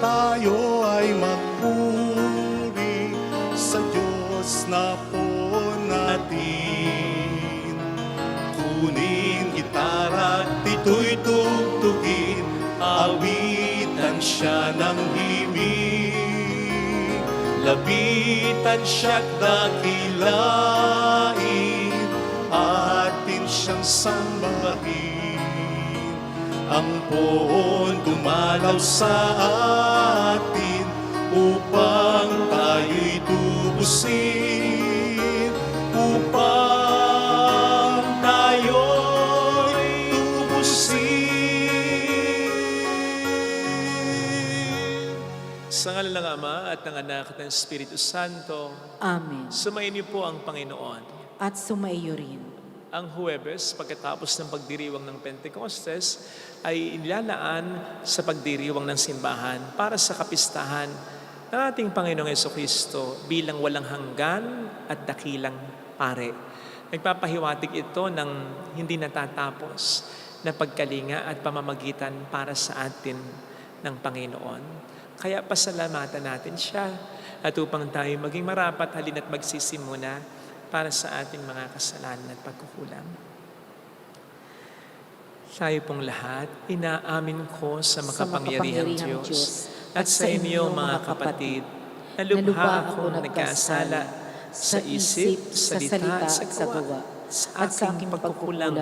tayo ay magpuri sa Diyos na po natin. Kunin gitara at ito'y tugtugin, awitan siya ng himig. Lapitan siya't dakilain, atin siyang sambahin. Ang poon dumalaw sa atin upang tayo'y tubusin, upang tayo'y tubusin. Sa ngalan ng Ama at ng Anak at ng Espiritu Santo. Amen. Sumayin niyo po ang Panginoon. At sumaiyo rin. Ang Huwebes, pagkatapos ng pagdiriwang ng Pentecostes, ay inilalaan sa pagdiriwang ng simbahan para sa kapistahan ng ating Panginoong Jesucristo bilang walang hanggan at dakilang pare. Nagpapahiwatig ito ng hindi natatapos na pagkalinga at pamamagitan para sa atin ng Panginoon. Kaya pasalamatan natin siya at upang tayo maging marapat, halina't magsisimuna para sa ating mga kasalanan at pagkukulang. Tayo pong lahat, inaamin ko sa makapangyarihang Diyos at sa inyo mga kapatid, na lubha akong nagkasala sa isip, salita at sa gawa, sa aking pagkukulang.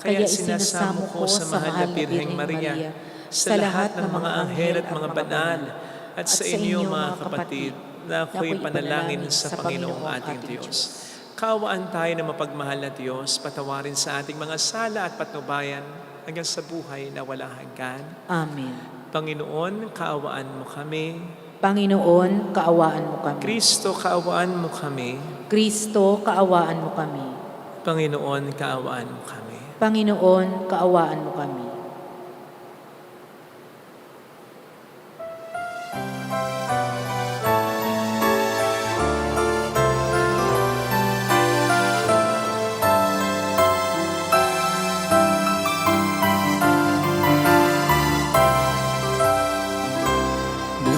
Kaya sinasamo ko sa mahal na Birheng Maria, sa lahat ng mga anghel at mga banal, at sa inyo mga kapatid, na ako'y panalangin sa Panginoong ating Diyos. Kaawaan tayo na mapagmahal na Diyos, patawarin sa ating mga sala at patnubayan hanggang sa buhay na walang hanggan. Amen. Panginoon, kaawaan mo kami. Panginoon, kaawaan mo kami. Kristo, kaawaan mo kami. Kristo, kaawaan mo kami. Panginoon, kaawaan mo kami. Panginoon, kaawaan mo kami.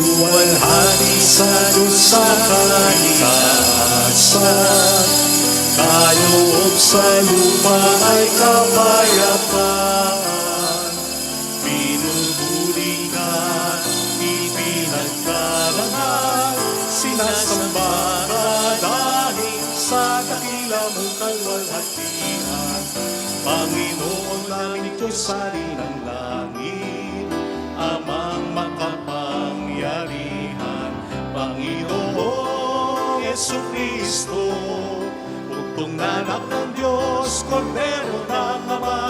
Luwalhati sa Diyos sa kaligtasan, kaloob sa lupa ay kapayapaan. Pinupuri ka, ipinagkarangal, sinasamba ka dahil sa dakila mong kalwalhatian. Panginoon naming Diyos sa ng langit, amang makapangyarihan, Panginoong Jesucristo, bugtong na anak ng Diyos, Kordero ng Ama.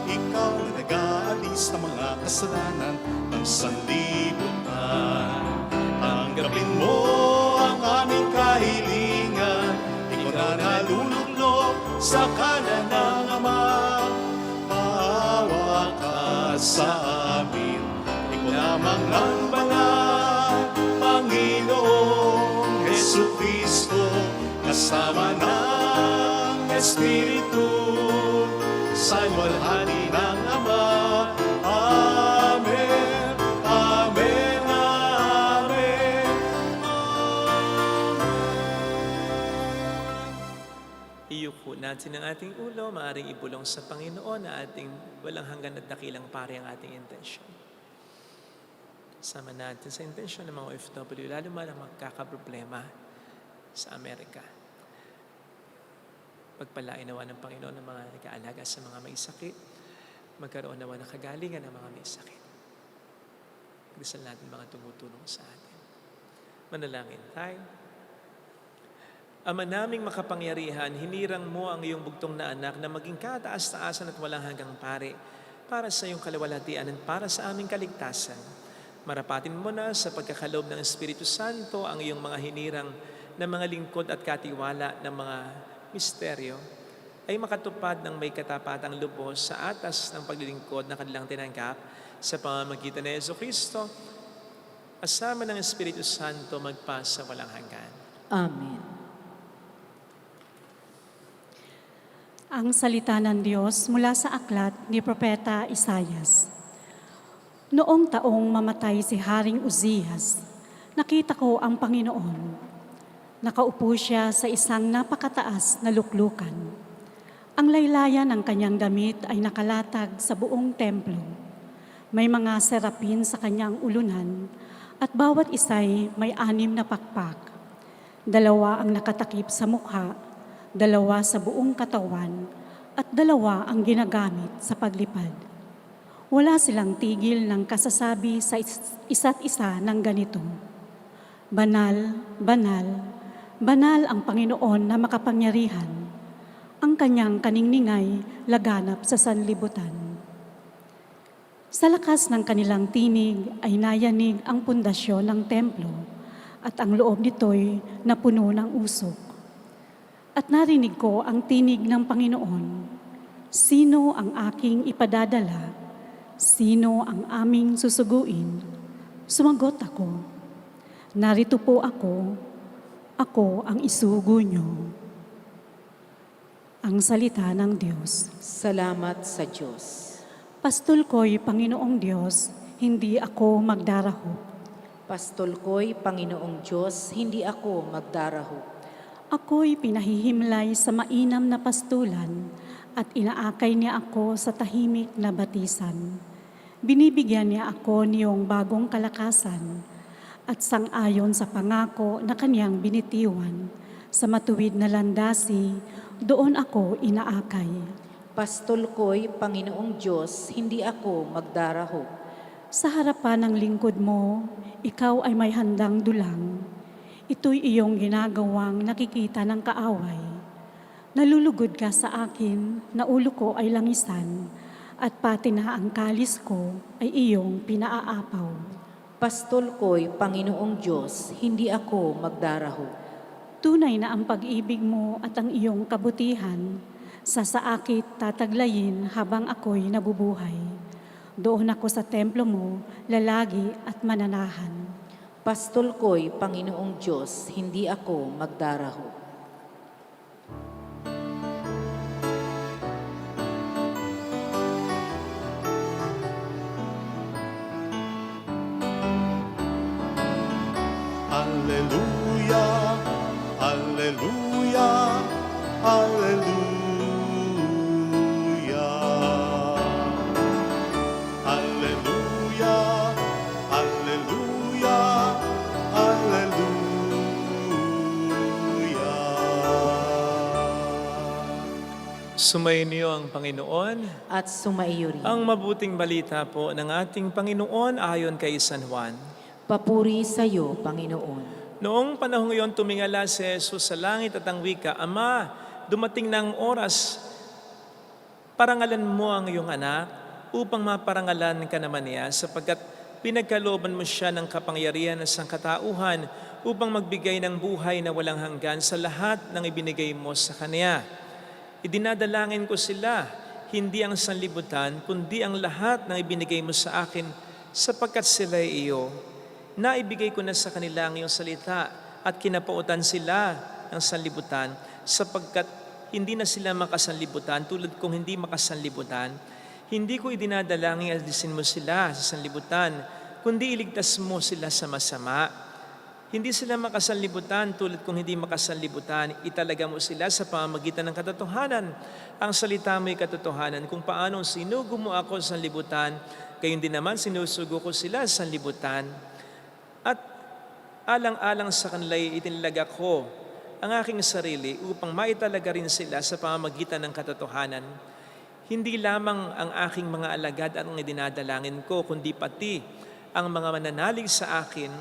Ikaw na nag-aalis ng mga kasalanan ng sanlibutan. Tanggapin mo ang aming kahilingan, ikaw na naluluklok sa kanan ng Ama. Maawa ka sa amin, ikaw lamang ang banal, Panginoong Jesucristo, kasama ng Espiritu, sa luwalhati ng Ama. Amen, amen, amen, amen. Iyuko natin ang ating ulo, maaaring ibulong sa Panginoon na ating walang hanggan at dakilang pare ang ating intensyon. Sama natin sa intensyon ng mga OFW, lalo man ang magkakaproblema sa Amerika. Pagpalain nawa ng Panginoon ng mga nag-aalaga sa mga may sakit, magkaroon nawa ng kagalingan ng mga may sakit. Dasal natin mga tumutulong sa atin. Manalangin tayo. Ama naming makapangyarihan, hinirang mo ang iyong bugtong na anak na maging kataas-taasan at walang hanggang pare para sa iyong kalawalhatian at para sa aming kaligtasan. Marapatin mo na sa pagkakaloob ng Espiritu Santo ang iyong mga hinirang na mga lingkod at katiwala ng mga misteryo ay makatupad ng may katapatang lubos sa atas ng paglilingkod na kanilang tinanggap sa pamamagitan ni Jesucristo, asama ng Espiritu Santo magpasa walang hanggan. Amen. Ang salita ng Diyos mula sa aklat ni Propeta Isayas. Noong taong mamatay si Haring Uzzias, nakita ko ang Panginoon. Nakaupo siya sa isang napakataas na luklukan. Ang laylayan ng kanyang damit ay nakalatag sa buong templo. May mga serapin sa kanyang ulunan at bawat isa'y may 6 na pakpak. 2 ang nakatakip sa mukha, 2 sa buong katawan, at 2 ang ginagamit sa paglipad. Wala silang tigil ng kasasabi sa isa't isa ng ganito: Banal, banal, banal ang Panginoon na makapangyarihan. Ang kanyang kaniningay laganap sa sanlibutan. Sa lakas ng kanilang tinig ay nayanig ang pundasyon ng templo at ang loob nito'y napuno ng usok. At narinig ko ang tinig ng Panginoon: Sino ang aking ipadadala? Sino ang aming susuguin? Sumagot ako, narito po ako ang isugo niyo. Ang salita ng Diyos. Salamat sa Diyos. Pastol ko'y Panginoong Diyos, hindi ako magdarahop. Pastol ko'y Panginoong Diyos, hindi ako magdarahop. Ako'y pinahihimlay sa mainam na pastulan at inaakay niya ako sa tahimik na batisan. Binibigyan niya ako niyong bagong kalakasan at sang-ayon sa pangako na kanyang binitiwan. Sa matuwid na landasi, doon ako inaakay. Pastol ko'y Panginoong Diyos, hindi ako magdarahop. Sa harapan ng lingkod mo, ikaw ay may handang dulang. Ito'y iyong ginagawang nakikita ng kaaway. Nalulugod ka sa akin, na ulo ko ay langisan, at pati na ang kalis ko ay iyong pinaaapaw. Pastol ko'y Panginoong Diyos, hindi ako magdarahop. Tunay na ang pag-ibig mo at ang iyong kabutihan, sa saakit tataglayin habang ako'y nabubuhay. Doon ako sa templo mo, lalagi at mananahan. Pastol ko'y Panginoong Diyos, hindi ako magdarahop. Alleluia, alleluia, alleluia. Alleluia, alleluia, alleluia. Sumayin niyo ang Panginoon. At sumaiyo rin. Ang mabuting balita po ng ating Panginoon ayon kay San Juan. Papuri sa iyo, Panginoon. Noong panahong iyon, tumingala si Jesus sa langit at ang wika, Ama, dumating na ang oras, parangalan mo ang iyong anak upang maparangalan ka naman niya sapagkat pinagkalooban mo siya ng kapangyarihan at sangkatauhan upang magbigay ng buhay na walang hanggan sa lahat ng ibinigay mo sa Kanya. Idinadalangin ko sila, hindi ang sanlibutan, kundi ang lahat ng ibinigay mo sa akin sapagkat sila ay iyo. Naibigay ko na sa kanila ang iyong salita at kinapautan sila ng sanlibutan sapagkat hindi na sila makasanlibutan tulad kong hindi makasanlibutan. Hindi ko idinadalangin alisin mo sila sa sanlibutan, kundi iligtas mo sila sa masama. Hindi sila makasanlibutan tulad kong hindi makasanlibutan. Italaga mo sila sa pamamagitan ng katotohanan. Ang salita mo'y katotohanan kung paano sinugo mo ako sa sanlibutan, gayon din naman sinusugo ko sila sa sanlibutan. At alang-alang sa kanila'y itinilaga ko ang aking sarili upang maitalaga rin sila sa pamamagitan ng katotohanan. Hindi lamang ang aking mga alagad ang idinadalangin ko, kundi pati ang mga mananalig sa akin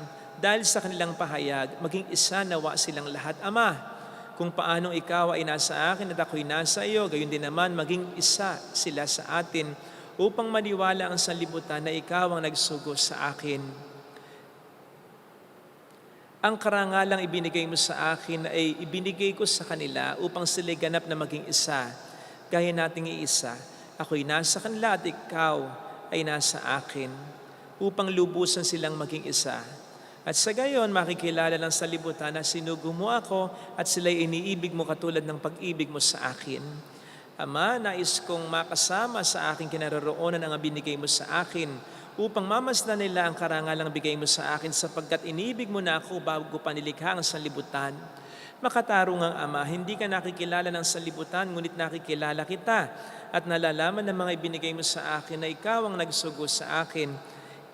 dahil sa kanilang pahayag, maging isa nawa silang lahat, Ama. Kung paanong ikaw ay nasa akin at ako'y nasa iyo, gayon din naman maging isa sila sa atin upang maniwala ang sanlibutan na ikaw ang nagsugo sa akin. Ang karangalang ibinigay mo sa akin ay ibinigay ko sa kanila upang sila ganap na maging isa. Gaya nating iisa, ako'y nasa kanila at ikaw ay nasa akin upang lubusan silang maging isa. At sa gayon, makikilala ng sanlibutan na sinugo mo ako at sila'y iniibig mo katulad ng pag-ibig mo sa akin. Ama, nais kong makasama sa aking kinaroroonan ang binigay mo sa akin upang mamasdan nila ang karangalang bigay mo sa akin sapagkat inibig mo na ako bago pa nilikha ang sanlibutan. Makatarungang Ama, hindi ka nakikilala ng sanlibutan, ngunit nakikilala kita at nalalaman ng mga ibinigay mo sa akin na ikaw ang nagsugo sa akin.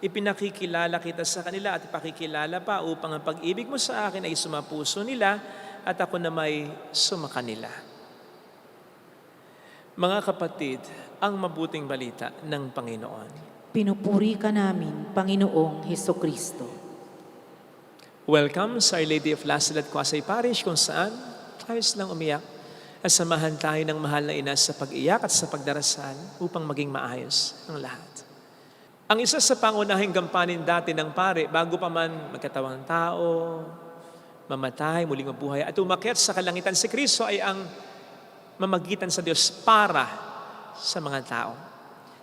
Ipinakikilala kita sa kanila at ipakikilala pa upang ang pag-ibig mo sa akin ay sumapuso nila at ako na may sumakanila. Mga kapatid, ang mabuting balita ng Panginoon. Pinupuri ka namin, Panginoong Hesukristo. Welcome sa Our Lady of Lasalette Quasay Parish kung saan ayos lang umiyak at samahan tayo ng mahal na ina sa pag-iyak at sa pagdarasal upang maging maayos ang lahat. Ang isa sa pangunahing gampanin dati ng pare bago pa man magkatawang tao, mamatay, muling mabuhay at umakyat sa kalangitan si Kristo ay ang mamagitan sa Diyos para sa mga tao.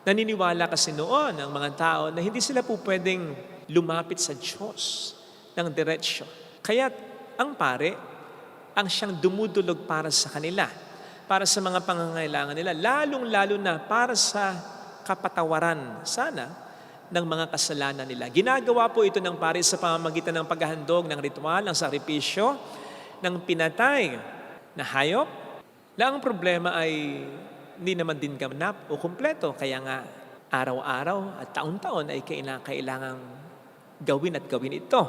Naniniwala kasi noon ang mga tao na hindi sila po pwedeng lumapit sa Diyos ng diretsyo. Kaya ang pare, ang siyang dumudulog para sa kanila, para sa mga pangangailangan nila, lalong-lalo na para sa kapatawaran sana ng mga kasalanan nila. Ginagawa po ito ng pare sa pamamagitan ng paghahandog ng ritual, ng sakripisyo, ng pinatay na hayop. Na ang problema ay hindi naman din ganap o kumpleto. Kaya nga araw-araw at taon-taon ay kailangang gawin at gawin ito.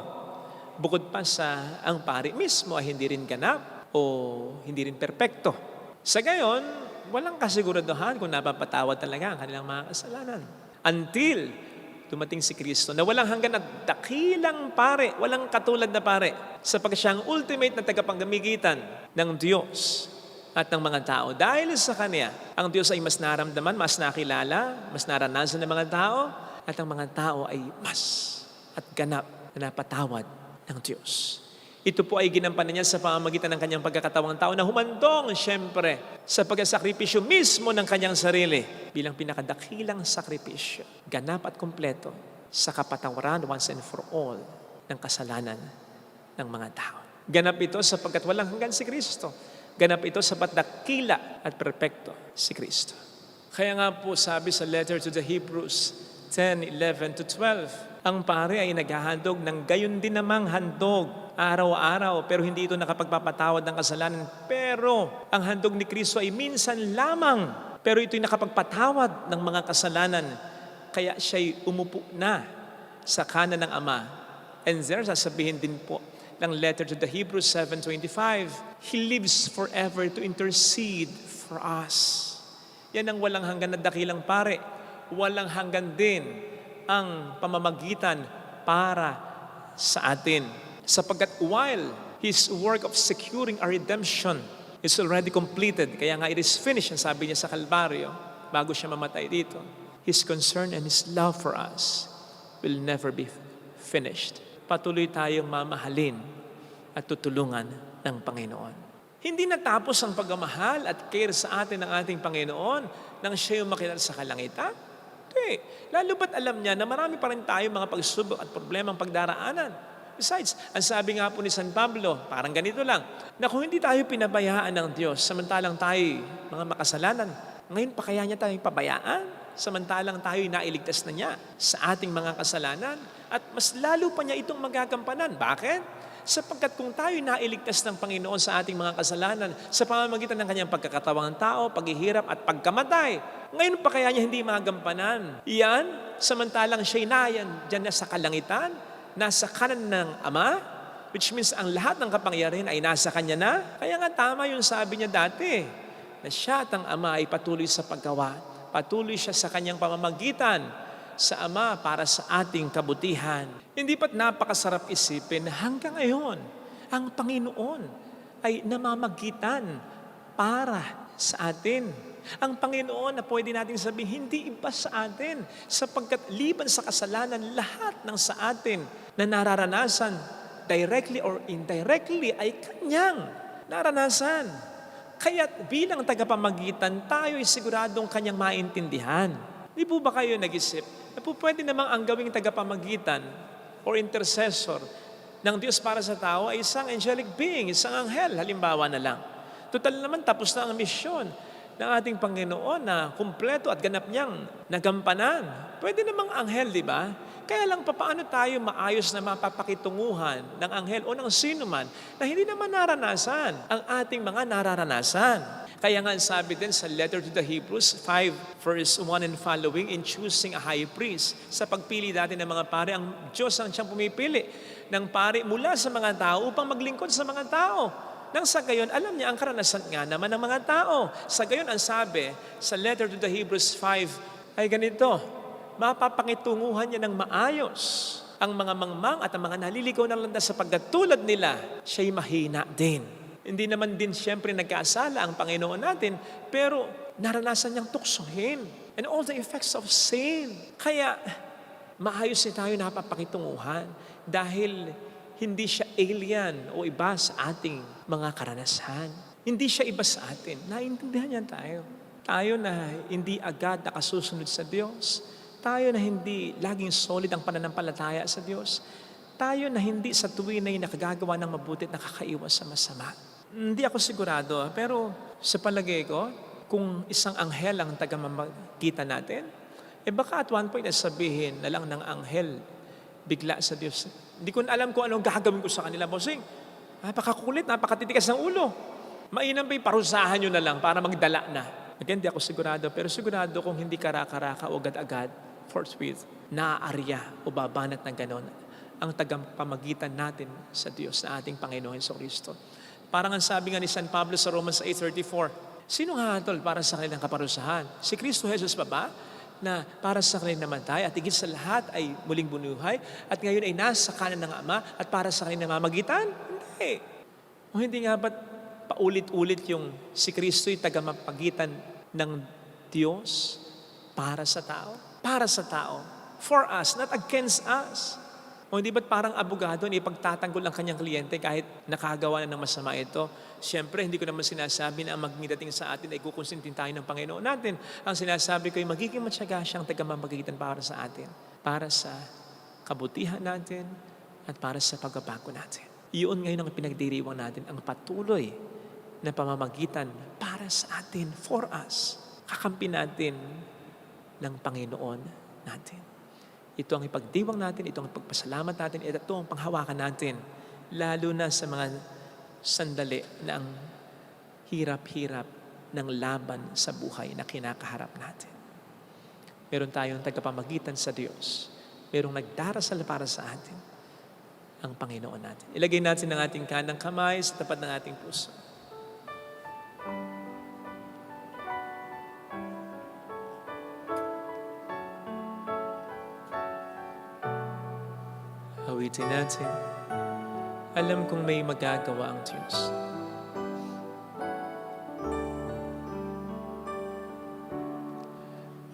Bukod pa sa ang pari mismo ay hindi rin ganap o hindi rin perpekto. Sa gayon, walang kasiguraduhan kung napapatawad talaga ang kanilang mga kasalanan. Until dumating si Kristo na walang hanggan at dakilang pare, walang katulad na pare, sapagkat siya ang ultimate na tagapagamigitan ng Diyos at ng mga tao. Dahil sa Kanya, ang Diyos ay mas naramdaman, mas nakilala, mas naranasan ng mga tao, at ang mga tao ay mas at ganap na napatawad ng Diyos. Ito po ay ginampanan niya sa pamamagitan ng kanyang pagkakatawang tao na humantong, siyempre, sa pagsasakripisyo mismo ng kanyang sarili bilang pinakadakilang sakripisyo. Ganap at kumpleto sa kapatawaran once and for all ng kasalanan ng mga tao. Ganap ito sapagkat walang hanggan si Kristo. Ganap ito sapat dakila at perpekto si Kristo. Kaya nga po sabi sa letter to the Hebrews 10:11-12, ang pare ay naghahandog ng gayon din namang handog araw-araw, pero hindi ito nakapagpapatawad ng kasalanan. Pero ang handog ni Kristo ay minsan lamang, pero ito'y nakapagpatawad ng mga kasalanan. Kaya siya'y umupo na sa kanan ng Ama. And there, sasabihin din po ng letter to the Hebrews 7:25, He lives forever to intercede for us. Yan ang walang hanggan na dakilang pare. Walang hanggan din ang pamamagitan para sa atin. Sapagkat while His work of securing our redemption is already completed, kaya nga it is finished, ang sabi niya sa Kalbaryo, bago siya mamatay dito, His concern and His love for us will never be finished. Patuloy tayong mamahalin at tutulungan ng Panginoon. Hindi natapos ang pagmamahal at care sa atin ng ating Panginoon nang siya yung makinig sa kalangitan. Hindi. Lalo ba't alam niya na marami pa rin tayo mga pagsubok at problemang pagdaraanan. Besides, ang sabi nga po ni San Pablo, parang ganito lang, na kung hindi tayo pinabayaan ng Diyos, samantalang tayo mga makasalanan, ngayon pa kaya niya tayo pabayaan? Samantalang tayo nailigtas na niya sa ating mga kasalanan at mas lalo pa niya itong magagampanan. Bakit? Sapagkat kung tayo nailigtas ng Panginoon sa ating mga kasalanan sa pamamagitan ng kanyang pagkakatawang tao, paghihirap at pagkamatay, ngayon pa kaya niya hindi magampanan? Iyan, samantalang siya'y nayan dyan na sa kalangitan, nasa kanan ng Ama, which means ang lahat ng kapangyarihan ay nasa Kanya na. Kaya nga tama yung sabi niya dati, na siya at ang Ama ay patuloy sa paggawa. Patuloy siya sa Kanyang pamamagitan sa Ama para sa ating kabutihan. Hindi ba't napakasarap isipin na hanggang ngayon, ang Panginoon ay namamagitan para sa atin. Ang Panginoon na pwede natin sabihin, hindi iba sa atin. Sapagkat liban sa kasalanan, lahat ng sa atin na nararanasan, directly or indirectly, ay Kanyang naranasan. Kaya bilang tagapamagitan, tayo ay siguradong Kanyang maintindihan. Di po ba kayo nag-isip na po pwede namang ang gawing tagapamagitan or intercessor ng Diyos para sa tao ay isang angelic being, isang anghel, halimbawa na lang. Total naman, tapos na ang misyon ng ating Panginoon na kumpleto at ganap niyang nagampanan. Pwede namang anghel, di ba? Kaya lang paano tayo maayos na mapapakitunguhan ng anghel o ng sino man na hindi naman naranasan ang ating mga nararanasan. Kaya nga sabi din sa letter to the Hebrews 5 verse 1 and following, in choosing a high priest, sa pagpili natin ng mga pare, ang Diyos ang siyang pumipili ng pare mula sa mga tao upang maglingkod sa mga tao. Nang sa gayon, alam niya ang karanasan nga naman ng mga tao. Sa gayon, ang sabi sa letter to the Hebrews 5 ay ganito, mapapakitunguhan niya ng maayos ang mga mangmang at ang mga naliligaw ng landas sapagkat tulad nila, siya'y mahina din. Hindi naman din siyempre nagkasala ang Panginoon natin, pero naranasan niyang tuksohin and all the effects of sin. Kaya maayos din tayo napapakitunguhan dahil hindi siya alien o iba sa ating mga karanasan. Hindi siya iba sa atin. Naiintindihan niya tayo. Tayo na hindi agad nakasusunod sa Diyos. Tayo na hindi laging solid ang pananampalataya sa Diyos. Tayo na hindi sa tuwin ay nakagagawa ng mabuti at nakakaiwas sa masama. Hindi ako sigurado, pero sa palagay ko, kung isang anghel ang tagamamagitan natin, baka at one point sabihin na lang ng anghel bigla sa Diyos, hindi ko alam kung anong gagawin ko sa kanila, bossing. Napakakulit, napakatitigas ng ulo. Mainam ba parusahan nyo na lang para magdala na? Again, hindi ako sigurado, pero sigurado kung hindi karaka-raka o agad-agad, forthwith, naaarya o babanat ng ganon ang tagapamagitan natin sa Diyos na ating Panginoon Jesucristo. Parang ang sabi nga ni San Pablo sa Romans 8:34, sino nga hatol para sa kanilang kaparusahan? Si Kristo Jesus pa ba? Na para sa kanilang namatay at higit sa lahat ay muling bunuhay at ngayon ay nasa kanan ng Ama at para sa kanilang namamagitan? Hindi. O hindi nga ba't paulit-ulit yung si Kristo'y tagamapagitan ng Diyos para sa tao? Para sa tao. For us, not against us. O hindi ba't parang abogado na ipagtatanggol ang kanyang kliyente kahit nakagawa na ng masama ito? Siyempre, hindi ko naman sinasabi na ang magdating sa atin ay kukonsintin tayo ng Panginoon natin. Ang sinasabi ko ay magiging matyaga siyang tagamamagitan para sa atin. Para sa kabutihan natin at para sa pagbabago natin. Iyon ngayon ang pinagdiriwang natin, ang patuloy na pamamagitan para sa atin, for us. Kakampi natin ng Panginoon natin. Ito ang ipagdiwang natin, ito ang ipagpasalamat natin, ito ang panghawakan natin, lalo na sa mga sandali na ang hirap-hirap ng laban sa buhay na kinakaharap natin. Meron tayong tagapamagitan sa Diyos. Merong nagdarasal para sa atin, ang Panginoon natin. Ilagay natin ang ating kanang kamay sa tapat ng ating puso. Awitin natin. Alam kong may magagawa ang Diyos.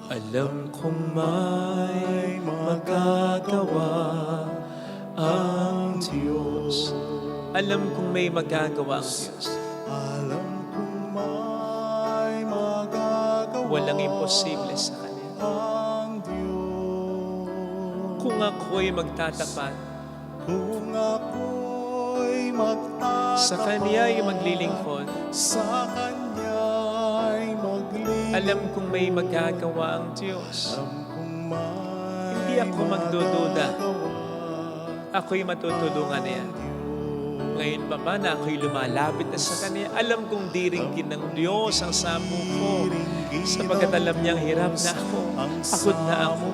Alam kong may magagawa ang Diyos. Alam kong may magagawa ang Diyos. Alam kong may magagawa Walang imposible sa Kanya. ang Diyos. Kung ako'y magtatapat, Kung ako'y magtatapat sa Kanya'y maglilingkod, sa Kanya'y maglilingkod, alam kong may magagawa ang Diyos. alam kong may Hindi ako magdududa. magagawa Ako'y matutulungan niya. Ngayon pa ba na ako'y lumalapit na sa Kanya, alam kong diringgin ng Diyos ang samo ko, sapagkat alam niyang hirap na ako, pagod na ako.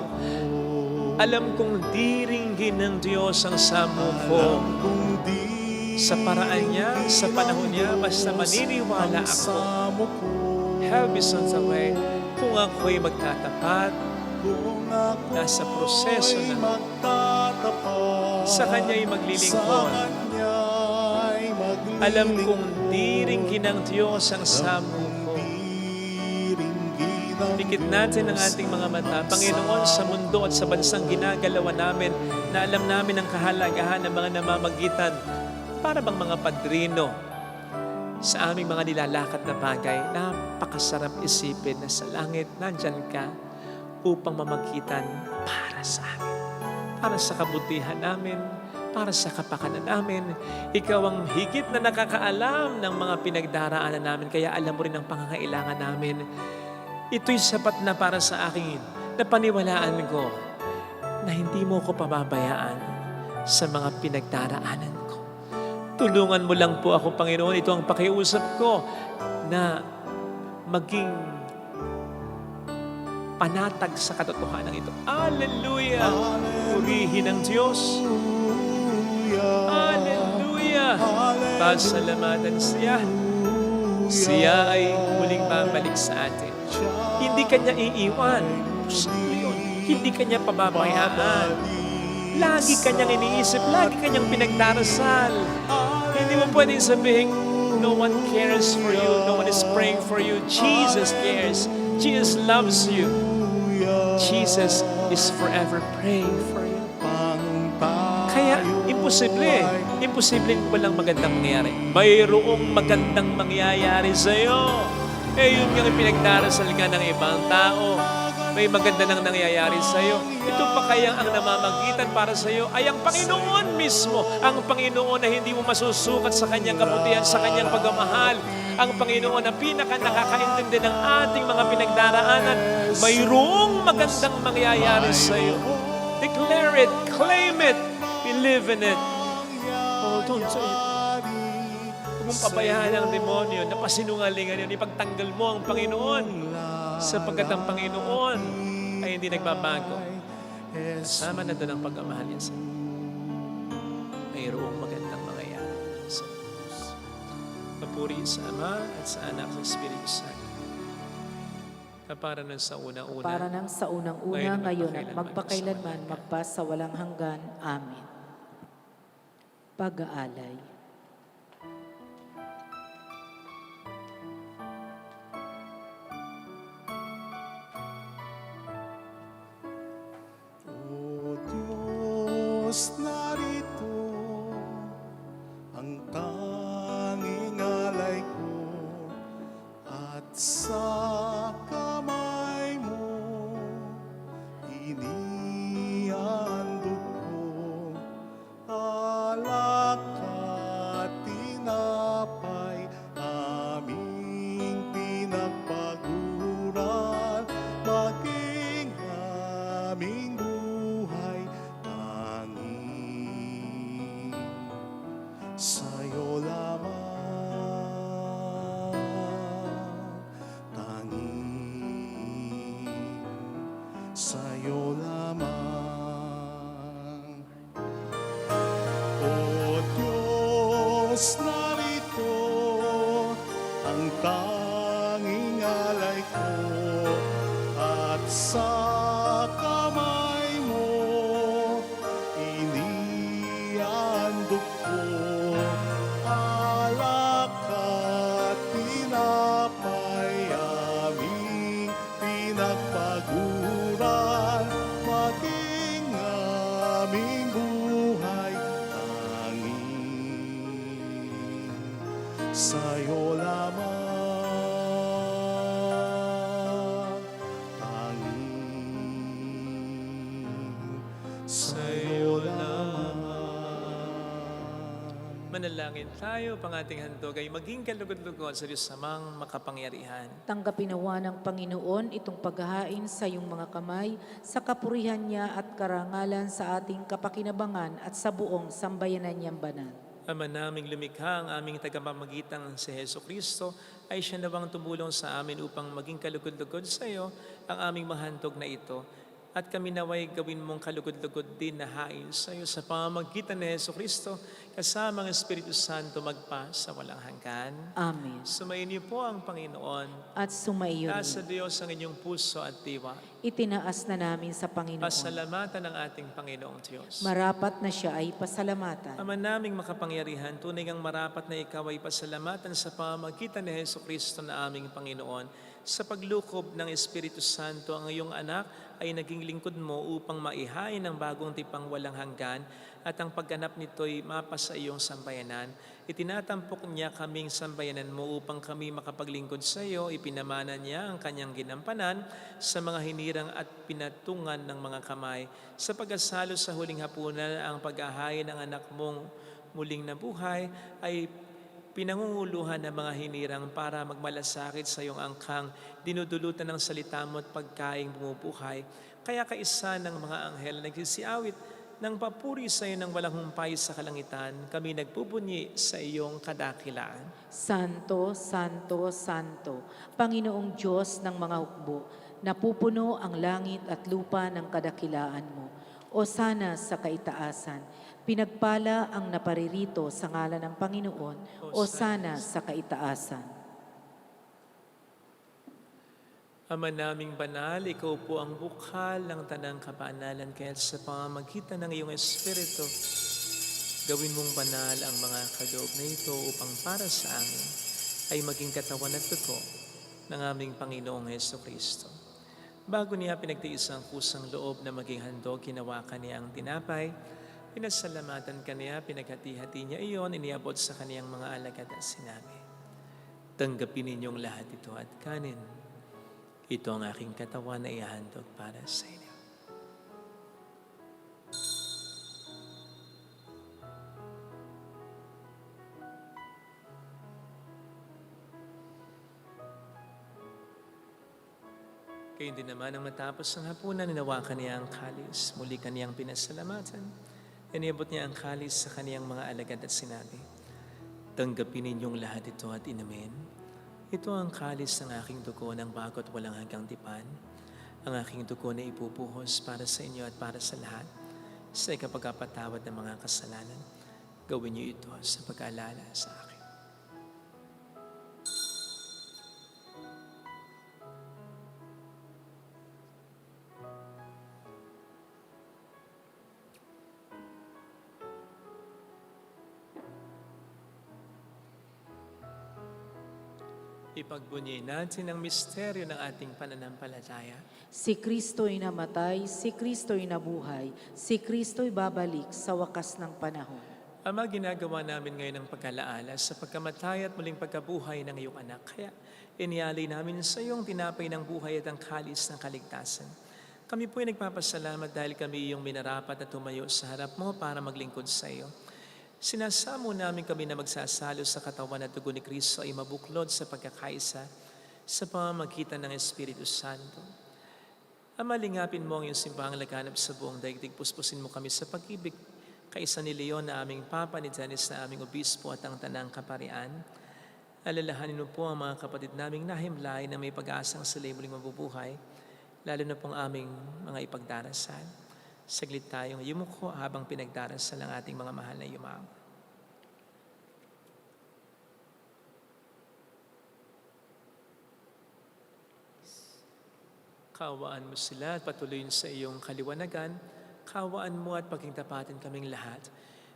Alam kong diringgin ng Diyos ang samo ko. Sa paraan niya, sa panahon niya, basta maniniwala ako. Help me on the way. Kung ako'y magtatapat, nasa proseso na sa Kanya'y maglilingkod. Alam kong diringgin ng Diyos ang samo ko. Pikit natin ang ating mga mata, Panginoon, sa mundo at sa bansang ginagalawan namin, na alam namin ang kahalagahan ng mga namamagitan para bang mga padrino sa aming mga nilalakad na bagay. Napakasarap isipin na sa langit, nandyan ka upang mamagitan para sa amin. Para sa kabutihan namin, para sa kapakanan namin. Ikaw ang higit na nakakaalam ng mga pinagdaraanan namin, kaya alam mo rin ang pangangailangan namin. Ito'y sapat na para sa akin na paniwalaan ko na hindi mo ko pababayaan sa mga pinagdaraanan ko. Tulungan mo lang po ako, Panginoon. Ito ang pakiusap ko na maging panatag sa katotohanan ito. Hallelujah! Purihin ang Diyos. Hallelujah! Pasalamatan siya. Siya ay muling babalik sa atin. Hindi kanya iiwan. Hindi kanya pababayaan. Lagi kanyang iniisip, lagi kanyang pinagdarasal. Hindi mo pwedeng sabihin, no one cares for you, no one is praying for you. Jesus cares. Jesus loves you. Jesus is forever praying for you. Kaya, imposible walang magandang mangyayari. Mayroong magandang mangyayari sa'yo. Yun nga pinagdarasal ka ng ibang tao. May maganda nang nangyayari sa'yo. Ito pa kaya ang namamagitan para sa'yo ay ang Panginoon mismo. Ang Panginoon na hindi mo masusukat sa kanyang kabutihan, sa kanyang pagmamahal. Ang Panginoon na pinaka nakakaintindi ng ating mga pinagdaraanan. Mayroong magandang mangyayari sa'yo. Declare it, claim it, believe in it. Hold on to it. Huwag mong pabayaan ang demonyo na pasinungalingan yun. Ipagtanggal mo ang Panginoon. Sapagkat ang Panginoon ay hindi nagbabago. Kasama na doon ang pagmamahal niya sa mayroong magandang mangyayari sa Diyos. Papuri sa Ama at sa Anak at sa Espiritu Santo. Na para nang sa unang-una, Para nang sa unang-una, ngayon at magpakailanman, magpa sa walang hanggan. Amen. Pag-aalay. O Diyos, narito ang tanging alay ko at sa kamay mo inihandog ko alak at tinapay aming pinagpaguran maging aming buhay tanging sa'yo lamang tanging sa'yo lamang O Diyos, narito ang tanging alay ko at sa kamay mo inihandog ko alak at tinapay aming pinagpaguran maging aming buhay tanging sa'yo lamang tanging sa'yo lamang. manalangin tayo, pang ating handog ay maging kalugod-lugod sa Diyos samang makapangyarihan. Tanggapin nawa ng Panginoon itong paghahain sa iyong mga kamay, sa kapurihan niya at karangalan sa ating kapakinabangan at sa buong sambayanan niyang banal. Ama naming lumikha, ang aming tagapamagitan si Heso Kristo, ay siya nawang tumulong sa amin upang maging kalugod-lugod sa iyo ang aming mahandog na ito. At kami naway gawin mong kalugod-lugod din na hain sa iyo sa pamamagitan ni Heso Kristo, kasama ang Espiritu Santo magpa sa walang hanggan. Amen. Sumayin niyo po ang Panginoon. At sumaiyo Nasa rin. Diyos ang inyong puso at diwa. Itinaas na namin sa Panginoon. Pasalamatan ng ating Panginoong Diyos. Marapat na siya ay pasalamatan. Ama naming makapangyarihan, tunay ngang marapat na ikaw ay pasalamatan sa pamamagitan ni Heso Kristo na aming Panginoon. Sa paglukob ng Espiritu Santo, ang iyong anak ay naging lingkod mo upang maihain ang bagong tipang walang hanggan at ang pagganap nito'y mapa sa iyong sambayanan. Itinatampok niya kaming sambayanan mo upang kami makapaglingkod sa iyo. Ipinamana niya ang kanyang ginampanan sa mga hinirang at pinatungan ng mga kamay. Sa pag-asalo sa huling hapunan, ang pag-ahayin ng anak mong muling nabuhay ay pinangunguluhan ng mga hinirang para magmalasakit sa iyong angkang, dinudulutan ng salita mo at pagkaing bumubuhay. Kaya kaisa ng mga anghel nagsisiawit ng papuri sa iyo ng walang humpay sa kalangitan, kami nagpupuni sa iyong kadakilaan. Santo, Santo, Santo, Panginoong Diyos ng mga hukbo, napupuno ang langit at lupa ng kadakilaan mo. O sana sa kaitaasan, pinagpala ang naparirito sa ngalan ng Panginoon, o sana sa kaitaasan. Ama naming banal, ikaw po ang bukal ng tanang kabanalan, kaya sa pamamagitan ng iyong Espiritu, gawin mong banal ang mga kaloob na ito upang para sa amin ay maging katawan at dugo ng aming Panginoong Hesukristo. Bago niya pinagtiis ang kusang loob na maging handog, hinawakan niya ang tinapay, pinasalamatan kaniya, pinaghati-hati niya iyon, iniabot sa kaniyang mga alagad at sinabi, tanggapin ninyong lahat ito at kanin. Ito ang aking katawan na ihahandog para sa inyo. Kayo din naman ang matapos ng hapunan, ninawakan niya ang kalis, muli kaniyang pinasalamatan. Iniabot niya ang kalis sa kaniyang mga alagad at sinabi, tanggapin ninyong lahat ito at inumin. Ito ang kalis ng aking dugo ng bago at walang hanggang tipan. Ang aking dugo na ipupuhos para sa inyo at para sa lahat sa ikapagpatawad ng mga kasalanan. Gawin niyo ito sa pag-aalala sa akin. Ipagbunyi natin ang misteryo ng ating pananampalataya. Si Kristo'y namatay, si Kristo'y nabuhay, si Kristo'y babalik sa wakas ng panahon. Ama, ginagawa namin ngayon ang pagkalaala sa pagkamatay at muling pagkabuhay ng iyong anak. Kaya inialay namin sa iyong tinapay ng buhay at ang kalis ng kaligtasan. Kami po ay nagpapasalamat dahil kami iyong minarapat at tumayo sa harap mo para maglingkod sa iyo. Sinasamo namin kami na magsasalo sa katawan at dugo ni Kristo ay mabuklod sa pagkakaisa sa pamamagitan ng Espiritu Santo. Ama, lingapin mo ang iyong simbahang laganap sa buong daigdig. Puspusin mo kami sa pag-ibig kaisa ni Leon na aming Papa, ni Dennis na aming Obispo at ang Tanang Kaparian. Alalahanin mo po ang mga kapatid naming nahimlay na may pag-asang sila'y muling mabubuhay, lalo na pong aming mga ipagdarasal. Saglit tayong yumuko habang pinagdarasal ang ating mga mahal na yumao. Kawaan mo sila at patuloyin sa iyong kaliwanagan. Kawaan mo at pagkingtapatin kaming lahat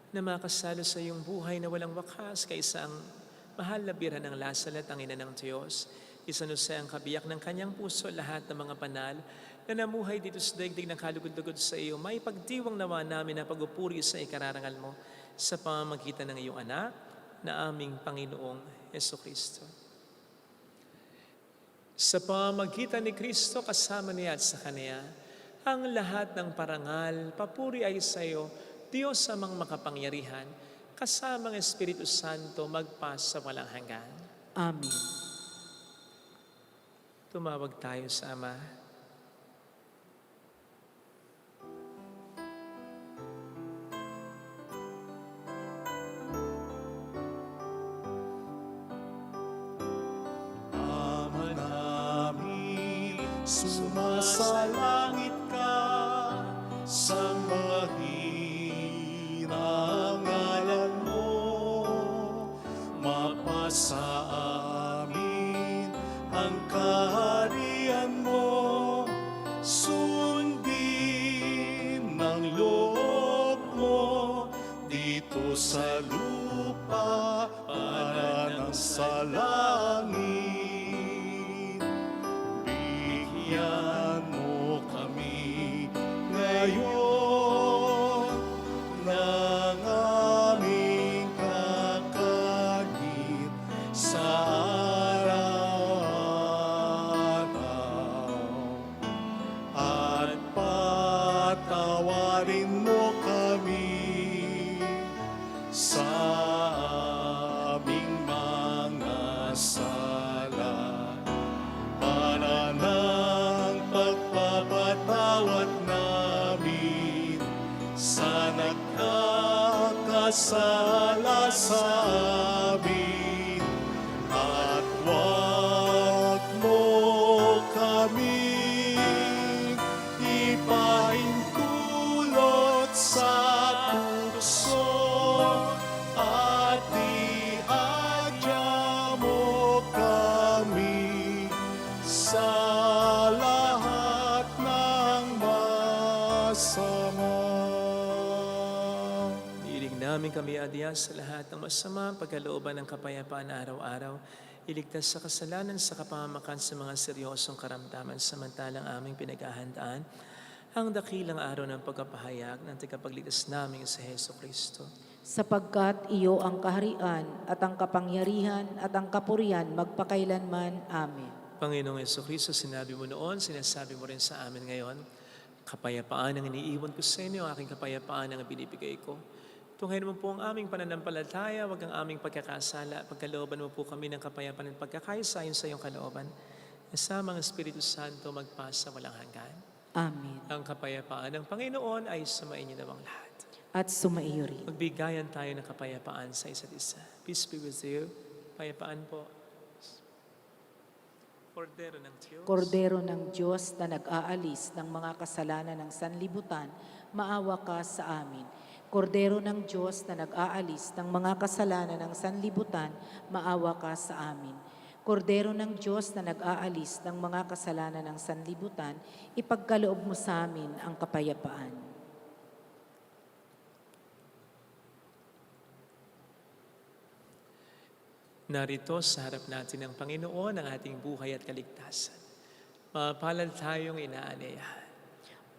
na makasalo sa iyong buhay na walang wakas kaysa ang mahal na birhan ng Lasal at ang ina ng Diyos. Isanusay ang kabiyak ng kanyang puso lahat ng mga panal na namuhay dito sa daigdig ng kalugod-lugod sa iyo. May pagdiwang nawa namin na pagupuri sa ikararangal mo sa pamamagitan ng iyong anak na aming Panginoong Hesukristo. Sa pamamagitan ni Kristo kasama niya at sa Kanya, ang lahat ng parangal, papuri ay sa iyo, Diyos amang makapangyarihan, kasamang Espiritu Santo magpas sa walang hanggan. Amen. Tumawag tayo sa Ama. Ama namin, sumasalangit ka sa mga hinangalan mo. Mapasa amin ang kaharian mo. Sundin ng loob mo dito sa lupa para ng sa langit. Bigyan mo kami ngayon ng aming kakanin sa araw-araw. At patawarin mo kami sa aming mga sala, para ng pagpapatawad namin sa nagkakasala sa amin. At huwag mo kami ipahintulot sa tukso, at iadya mo kami sa lahat ng masama. Ilig namin kami adya sa lahat ng masama, pagkalooban ng kapayapaan araw-araw. Iligtas sa kasalanan sa kapamakan sa mga seryosong karamdaman, samantalang aming pinaghahandaan ang dakilang araw ng pagkapahayag ng tagapagligtas namin sa Heso Kristo. Sapagkat iyo ang kaharian at ang kapangyarihan at ang kapurihan magpakailanman. Amen. Panginoong Heso Kristo, sinabi mo noon, sinasabi mo rin sa amin ngayon, kapayapaan ang iniiwan ko sa inyo, aking kapayapaan ang binibigay ko. Tunghayin mo po ang aming pananampalataya, wag ang aming pagkakasala. Pagkalooban mo po kami ng kapayapaan at pagkakaisa ayon sa iyong kalooban. Kasama ang Espiritu Santo magpasa walang hanggan. Amen. Ang kapayapaan ng Panginoon ay sumainyo nawang lahat. At sumaiyo rin. Magbigayan tayo ng kapayapaan sa isa't isa. Peace be with you. Kapayapaan po. Kordero ng Diyos. Kordero ng Diyos na nag-aalis ng mga kasalanan ng sanlibutan, maawa ka sa amin. Kordero ng Diyos na nag-aalis ng mga kasalanan ng sanlibutan, maawa ka sa amin. Kordero ng Diyos na nag-aalis ng mga kasalanan ng sanlibutan, ipagkaloob mo sa amin ang kapayapaan. Narito sa harap natin ng Panginoon ang ating buhay at kaligtasan. Mapalad tayong inaaneyahan.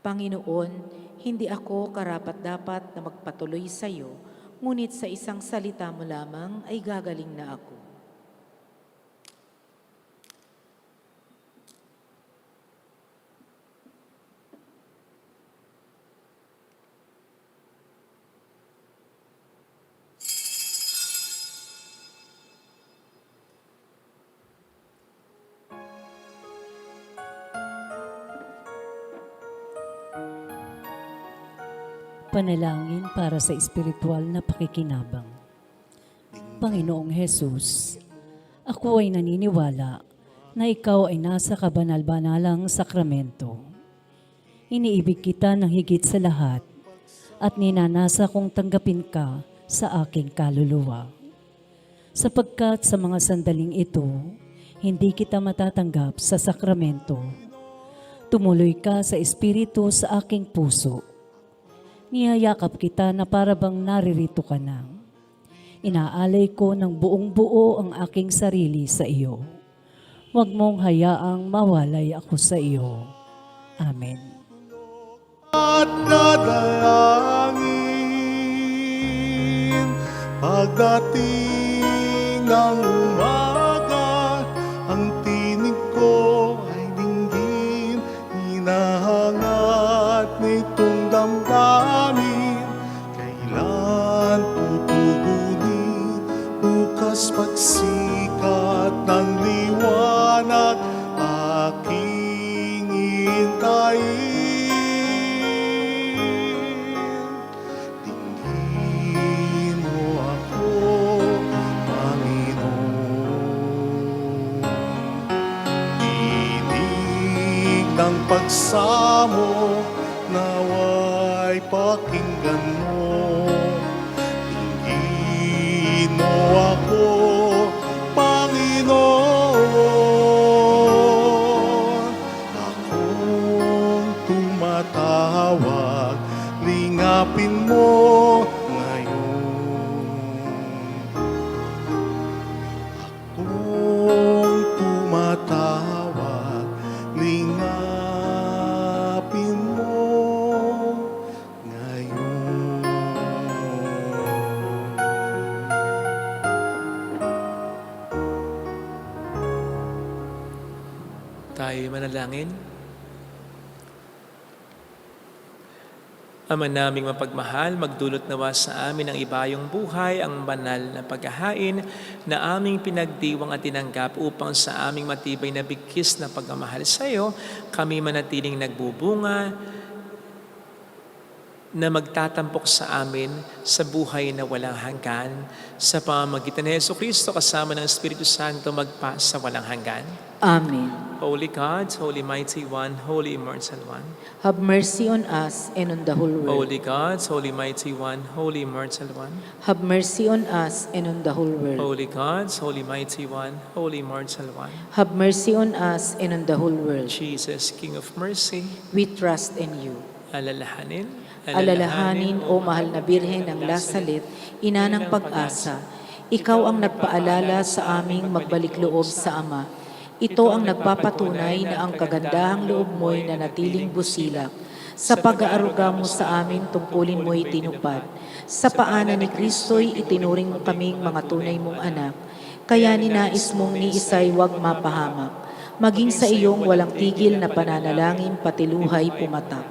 Panginoon, hindi ako karapat-dapat na magpatuloy sa iyo, ngunit sa isang salita mo lamang ay gagaling na ako. Panalangin para sa espiritual na pakikinabang. Panginoong Hesus, ako ay naniniwala na ikaw ay nasa kabanal-banalang sakramento. Iniibig kita ng higit sa lahat at ninanasa kong tanggapin ka sa aking kaluluwa. Sapagkat sa mga sandaling ito, hindi kita matatanggap sa sakramento. Tumuloy ka sa espiritu sa aking puso. Niyayakap kita na parabang naririto ka na. Inaalay ko ng buong buo ang aking sarili sa iyo. Huwag mong hayaang mawalay ako sa iyo. Amen. At dadalangin pagdating ng umaga, ang tinig ko ay dinggin, hinahangat nitong damdamin. Kailan tutugunin bukas pagsikat ng liwanag, aking hintayin. Dinggin mo ako, Panginoon. Tinig ng pagsamo, naway pakinggan mo. Dinggin mo ako, Panginoon. Akong tumatawag, lingapin mo ngayon. Akong tumatawag, lingapin tayo manalangin. Ama naming mapagmahal, magdulot nawa sa amin ang ibayong buhay, ang banal na paghahain na aming pinagdiwang at tinanggap upang sa aming matibay na bigkis na pagmamahal sa iyo, kami manatiling nagbubunga na magtatampok sa amin sa buhay na walang hanggan. Sa pamamagitan ni Jesucristo kasama ng Espiritu Santo magpa sa walang hanggan. Amen. Holy God, Holy Mighty One, Holy Immortal One. Have mercy on us and on the whole world. Holy God, Holy Mighty One, Holy Immortal One. Have mercy on us and on the whole world. Holy God, Holy Mighty One, Holy Immortal One. Have mercy on us and on the whole world. Jesus, King of Mercy, We trust in you. alalahanin, O mahal na Birhen ng Lasalet, ina ng pag-asa, ikaw ang nagpaalala sa aming magbalik loob sa Ama. Ito ang nagpapatunay na ang kagandahang loob mo'y nanatiling busilak. Sa pag-aaruga mo sa amin, tungkulin mo'y tinupad. Sa paanan ni Kristo'y itinuring mo kaming mga tunay mong anak. Kaya ninais mong ni Isay wag mapahamak. Maging sa iyong walang tigil na pananalangin pati luhay pumatak.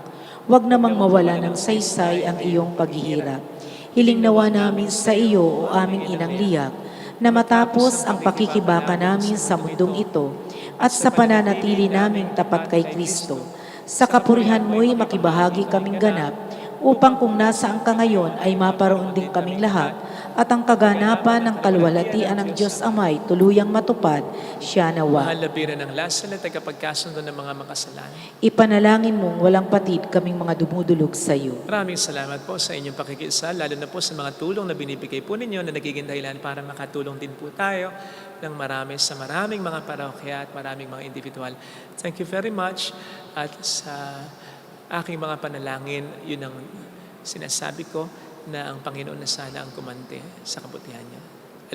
Huwag namang mawala ng saysay ang iyong paghihirap. Hiling nawa namin sa iyo o aming inang liyak, na matapos ang pakikibaka namin sa mundong ito at sa pananatili naming tapat kay Kristo, sa kapurihan mo'y makibahagi kaming ganap upang kung nasaan ka ngayon ay maparoon din kaming lahat at ang kaganapan ng kalwalhatian ng Diyos Amay tuluyang matupad, siya nawa. mahal na Birhen ng Lasalet, tagapagkasundo ng mga makasalanan. Ipanalangin mong walang patid kaming mga dumudulog sa iyo. Maraming salamat po sa inyong pakikisa, lalo na po sa mga tulong na binibigay po ninyo na nagiging dahilan para makatulong din po tayo ng marami sa maraming mga parokya at maraming mga individual. Thank you very much. At sa aking mga panalangin, yun ang sinasabi ko, na ang Panginoon na sana ang kumante sa kabutihan niya.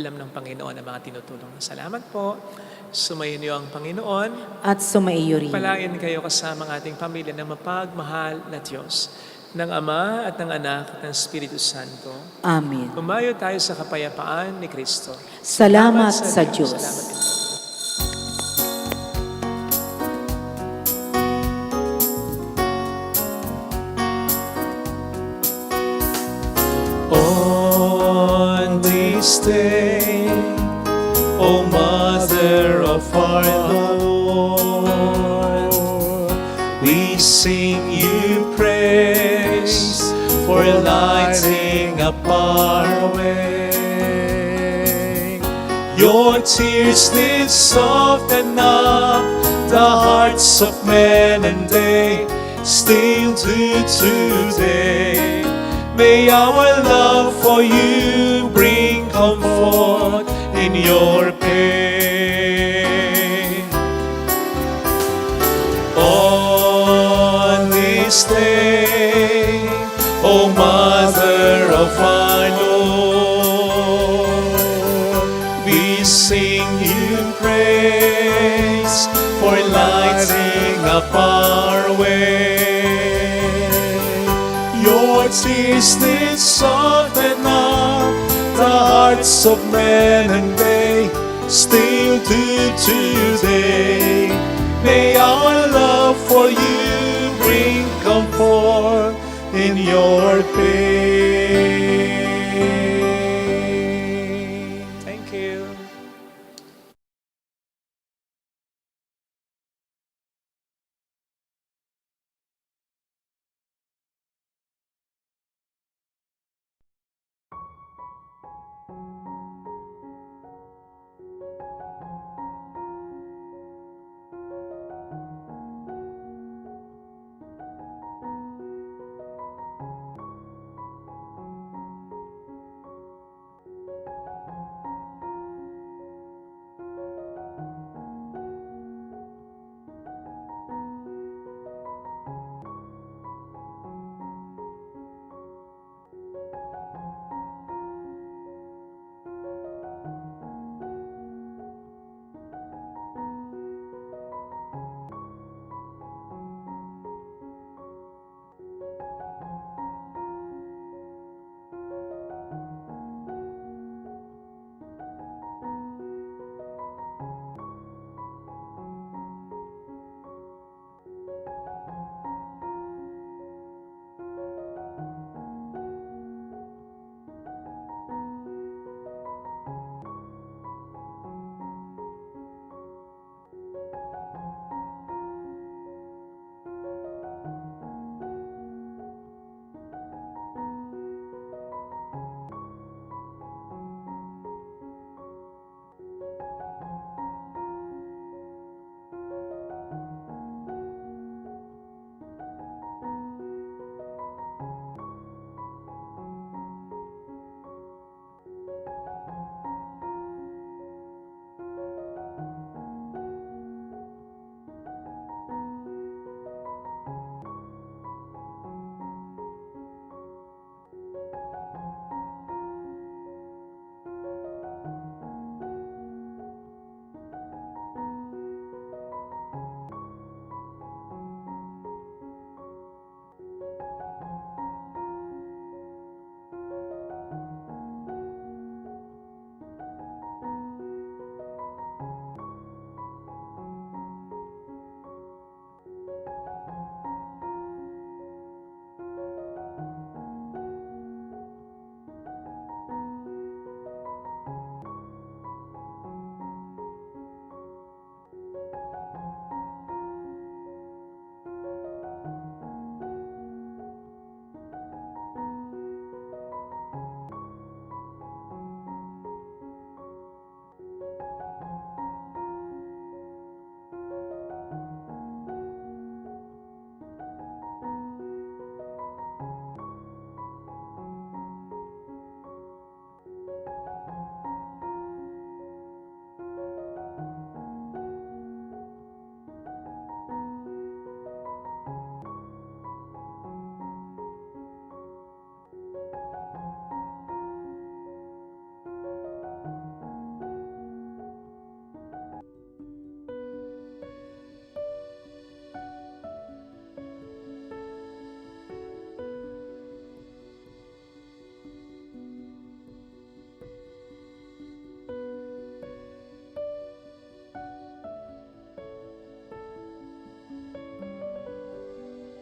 Alam ng Panginoon ang mga tinutulong. Salamat po. Sumayin niyo ang Panginoon. At sumaiyo rin. Palain kayo kasama ng ating pamilya na mapagmahal na Diyos, ng Ama at ng Anak at ng Espiritu Santo. Amen. Umayo tayo sa kapayapaan ni Kristo. Salamat sa Diyos. Salamat din. On this day, O Mother of our Lord, we sing you praise for lighting up our way. Your tears did soften up the hearts of men, and they still do today. May our love for you bring comfort in your pain. On this day, O Mother of our Lord, we sing you praise for lighting up our way. Your tears did soften up the hearts of men, and they still do today. May our love for you bring comfort in your pain. Thank you.